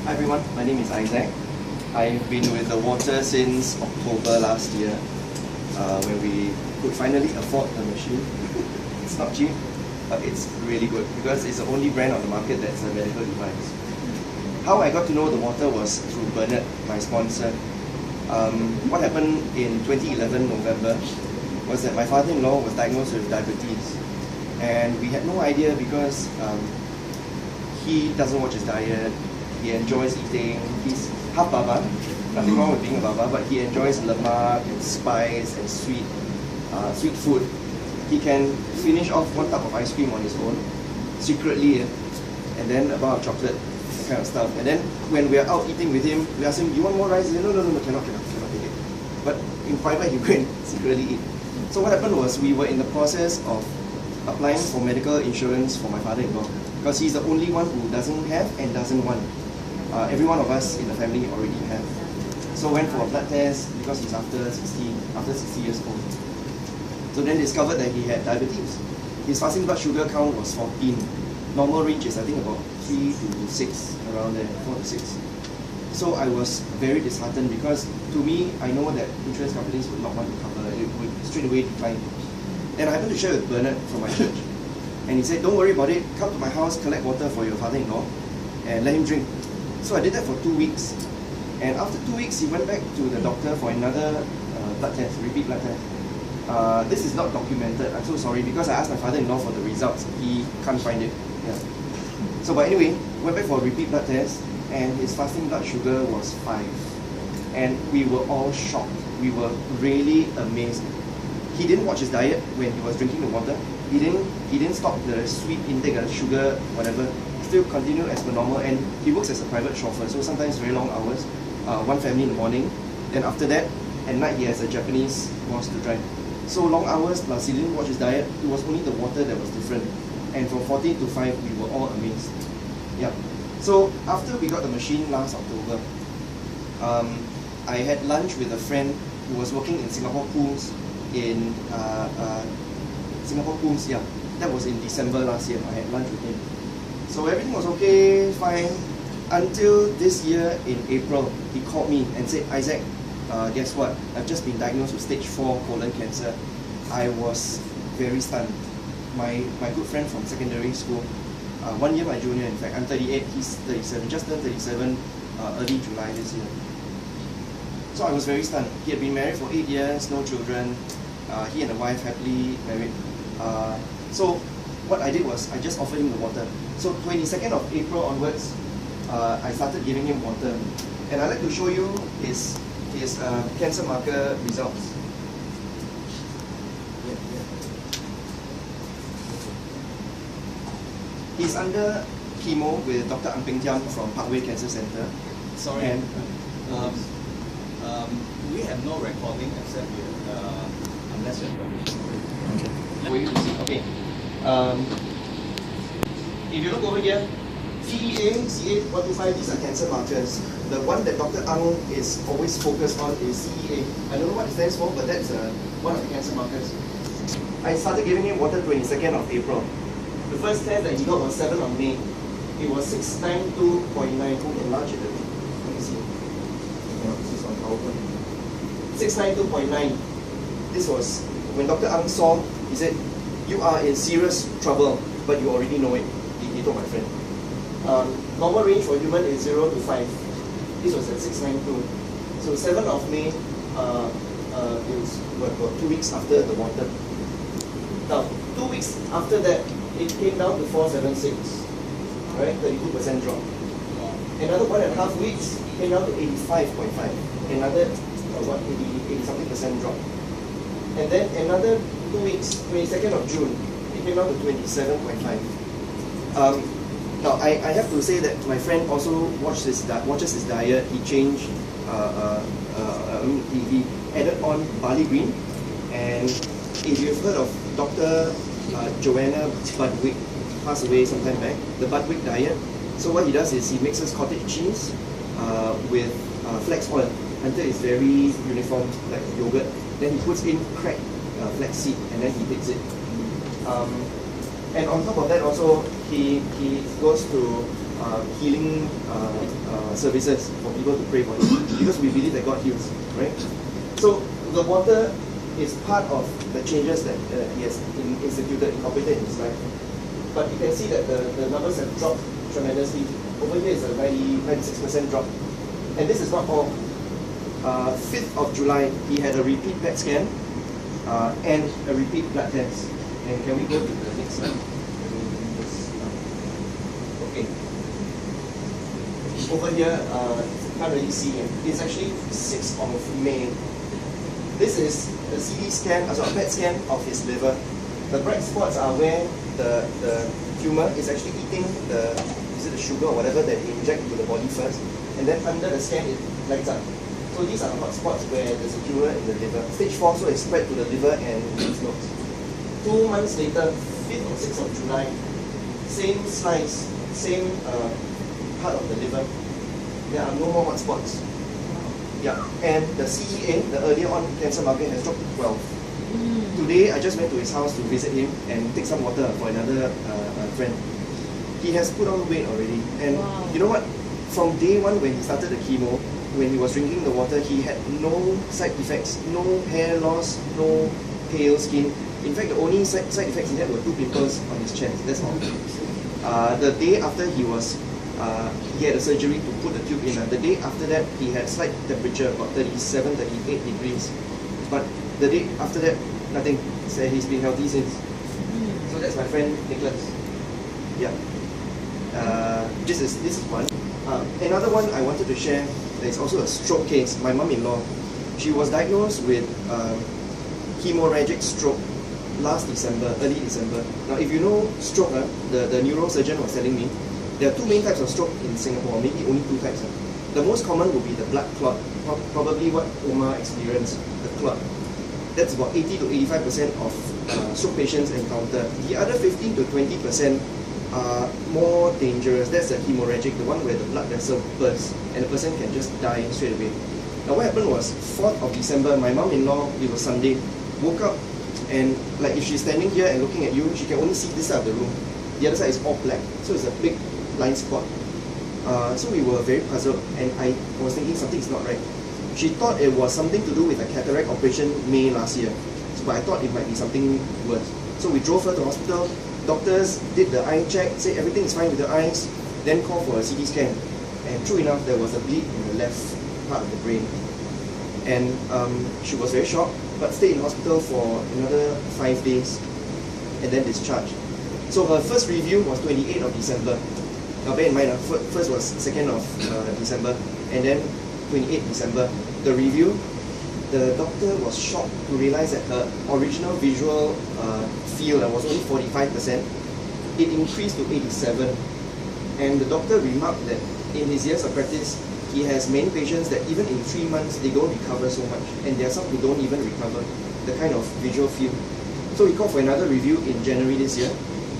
Hi everyone, my name is Isaac. I've been with the water since October last year, when we could finally afford the machine. It's not cheap, but it's really good because it's the only brand on the market that's a medical device. How I got to know the water was through Bernard, my sponsor. What happened in 2011 November was that my father-in-law was diagnosed with diabetes, and we had no idea because he doesn't watch his diet. He enjoys eating. He's half Baba, nothing wrong with being a Baba, but he enjoys lemak and spice and sweet food. He can finish off one tub of ice cream on his own, secretly, and then a bar of chocolate, that kind of stuff. And then when we're out eating with him, we ask him, "You want more rice?" He said, No, cannot take it. But in private, he can secretly eat. So what happened was we were in the process of applying for medical insurance for my father-in-law because he's the only one who doesn't have and doesn't want. Every one of us in the family already have. So went for a blood test because he's after 60 years old. So then discovered that he had diabetes. His fasting blood sugar count was 14. Normal range is I think about 3 to 6, around there, 4 to 6. So I was very disheartened because to me, I know that insurance companies would not want to cover, it would straight away decline. And I happened to share with Bernard from my church. And he said, "Don't worry about it, come to my house, collect water for your father-in-law and let him drink." So I did that for 2 weeks. And after 2 weeks, he went back to the doctor for another blood test, repeat blood test. This is not documented, I'm so sorry, because I asked my father-in-law for the results. He can't find it. Yeah. So but anyway, went back for a repeat blood test and his fasting blood sugar was 5. And we were all shocked. We were really amazed. He didn't watch his diet when he was drinking the water. He didn't stop the sweet intake, sugar, whatever. Still continued as per normal, and he works as a private chauffeur, so sometimes very long hours. One family in the morning, then after that, at night he has a Japanese boss to drive. So long hours plus he didn't watch his diet. It was only the water that was different. And from 14 to 5, we were all amazed. Yeah. So after we got the machine last October, I had lunch with a friend who was working in Singapore Pools yeah. That was in December last year. I had lunch with him. So everything was okay, fine, until this year in April, he called me and said, "Isaac, guess what? I've just been diagnosed with stage 4 colon cancer." I was very stunned. My good friend from secondary school, 1 year my junior, in fact, I'm 38, he's 37, just turned 37 early July this year. So I was very stunned. He had been married for 8 years, no children. He and the wife happily married. So what I did was I just offered him the water. So 22nd of April onwards, I started giving him water. And I'd like to show you his cancer marker results. He's under chemo with Dr. Ang Peng Tiam from Parkway Cancer Center. Sorry, and, we have no recording except unless you have permission. Okay. For you to see. Okay. If you look over here, CEA, CA125, these are cancer markers. The one that Dr. Ang is always focused on is CEA. I don't know what it stands for, but that's one of the cancer markers. I started giving him water 22nd of April. The first test that he got was 7th of May. It was 692.9. Who enlarge it a bit? Let me see. This is on PowerPoint. 692.9. This was when Dr. Ang saw, he said, "You are in serious trouble, but you already know it." He told my friend. Normal range for human is 0 to 5. This was at 692. So 7th of May, it was about 2 weeks after the water. Now, 2 weeks after that, it came down to 476. Right, 32% drop. Another 1.5 weeks, it came down to 85.5. Another 80-something% drop. And then another 2 weeks, 22nd of June, it came down to 27.5. Now, I have to say that my friend also watches his diet. He changed, he added on barley green. And if you've heard of Dr. Joanna Budwick, passed away some time back, the Budwick diet. So what he does is he mixes cottage cheese with flax oil until it's very uniform, like yogurt. Then he puts in cracked flax seed and then he bakes it. And on top of that also, he goes to healing services for people to pray for him, because we believe that God heals, right? So the water is part of the changes that he has instituted, incorporated in his life. But you can see that the numbers have dropped tremendously. Over here is a 96% drop. And this is not all. 5th of July, he had a repeat PET scan and a repeat blood test. And can we go to the next slide? Okay. Over here, can't really see him. It's actually 6th of May. This is the CT scan, a PET scan of his liver. The bright spots are where the tumor is actually eating the sugar or whatever that they inject into the body first, and then under the scan it lights up. So these are the hot spots where there's a tumor in the liver. Stage 4, so it's spread to the liver and lymph nodes. 2 months later, 5th or 6th of July, same slice, same part of the liver. There are no more hot spots. Yeah, and the CEA, the earlier on cancer marker, has dropped to 12. Today, I just went to his house to visit him and take some water for another friend. He has put on weight already. And you know what? From day one when he started the chemo, when he was drinking the water, he had no side effects, no hair loss, no pale skin. In fact, the only side effects he had were 2 pimples on his chest. That's all. The day after he had a surgery to put the tube in. The day after that, he had slight temperature, about 37, 38 degrees. But the day after that, nothing. So he's been healthy since. So that's my friend Nicholas. Yeah. This is one. Another one I wanted to share is also a stroke case. My mum-in-law, she was diagnosed with hemorrhagic stroke last December, early December. Now, if you know stroke, the neurosurgeon was telling me, there are 2 main types of stroke in Singapore, maybe only 2 types. The most common would be the blood clot, probably what Omar experienced, the clot. That's about 80 to 85% of stroke patients encounter. The other 15 to 20% are more dangerous. That's the hemorrhagic, the one where the blood vessel bursts and the person can just die straight away. Now what happened was 4th of December, my mom-in-law, it was Sunday, woke up and like if she's standing here and looking at you, she can only see this side of the room. The other side is all black, so it's a big blind spot. So we were very puzzled and I was thinking something is not right. She thought it was something to do with a cataract operation May last year, but I thought it might be something worse. So we drove her to hospital. Doctors did the eye check, said everything is fine with the eyes, then called for a CT scan. And true enough, there was a bleed in the left part of the brain. And she was very shocked, but stayed in hospital for another 5 days and then discharged. So her first review was 28th of December. Now bear in mind, first was 2nd of December, and then 28th December. The review, the doctor was shocked to realize that her original visual field was only 45%. It increased to 87. And the doctor remarked that in his years of practice, he has many patients that even in 3 months, they don't recover so much. And there are some who don't even recover the kind of visual field. So he called for another review in January this year.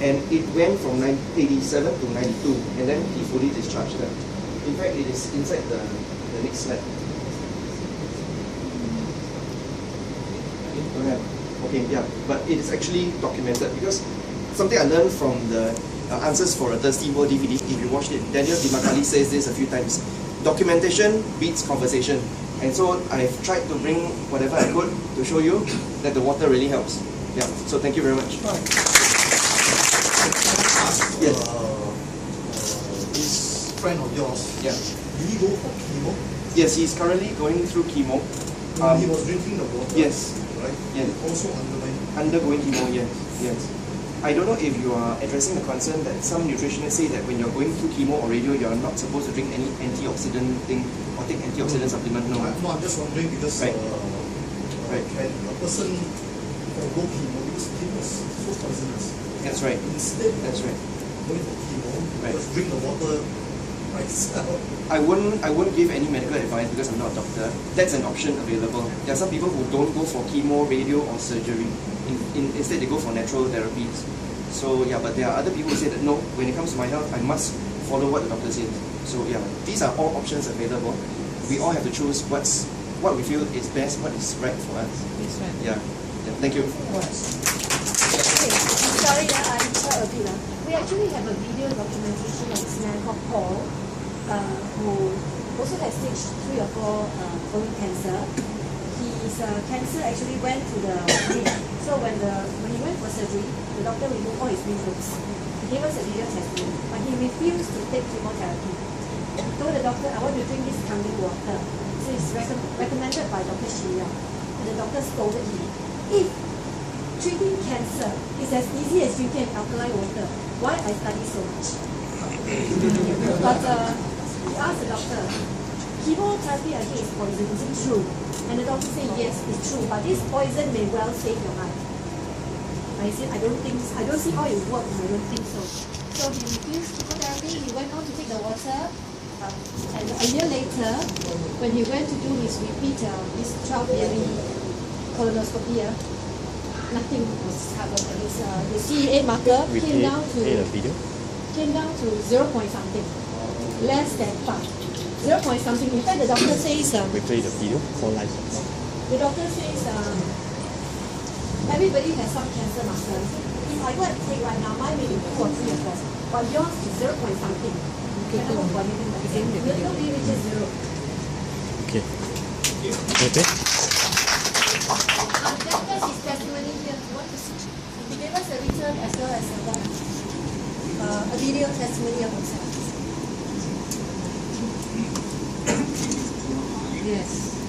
And it went from 87 to 92. And then he fully discharged her. In fact, it is inside the next slide. Okay, yeah, but it is actually documented because something I learned from the Answers for a Thirsty World DVD, if you watched it, Daniel Dimakali says this a few times. Documentation beats conversation. And so I've tried to bring whatever I could to show you that the water really helps. Yeah, so thank you very much. Yes. This friend of yours, yeah. Did he go for chemo? Yes, he's currently going through chemo. He was drinking the water. Yes. Right? Yes. Also undergoing chemo, yes. Yes. I don't know if you are addressing the concern that some nutritionists say that when you're going through chemo or radio, you're not supposed to drink any antioxidant thing or take antioxidant supplement. No. No, I'm just wondering because right. Can a person go chemo because chemo is so poisonous? That's right. Instead that's right. Going for chemo, just drink the water myself. I wouldn't give any medical advice because I'm not a doctor. That's an option available. There are some people who don't go for chemo, radio or surgery. Instead they go for natural therapies. So yeah, but there are other people who say that no, when it comes to my health, I must follow what the doctor says. So yeah, these are all options available. We all have to choose what we feel is best, what is right for us. That's right. Yeah. Thank you. Yes. sorry, I interrupt a bit. We actually have a video documentation of this man called Paul, who also has stage 3 or 4 colon cancer. His cancer actually went to the brain. So when he went for surgery, the doctor removed all his lymph nodes. He gave us a video testimony, but he refused to take chemotherapy. He told the doctor, I want to drink this Kangen Water. So it's recommended by Dr. Shia. And the doctor scolded him. If treating cancer is as easy as drinking alkaline water, why I study so much? But he asked the doctor, chemotherapy again is poison, is it true? And the doctor said, yes, it's true, but this poison may well save your life. I said, I don't see how it works, I don't think so. So he refused chemotherapy, he went on to take the water, and a year later, when he went to do his repeat, his 12-yearly colonoscopy, nothing was covered. The CEA marker came down to 0 point something, less than 5. 0 point something. In fact, the doctor says. We play the video for live. The doctor says everybody has some cancer markers. If I go and take right now, mine may be 2 or 3 of them, but yours is 0 point something. You cannot hope for anything like that. Nobody reaches 0. Okay. Okay. That's his testimony here. You want to see? He gave us a written as well as a video testimony of himself. Yes.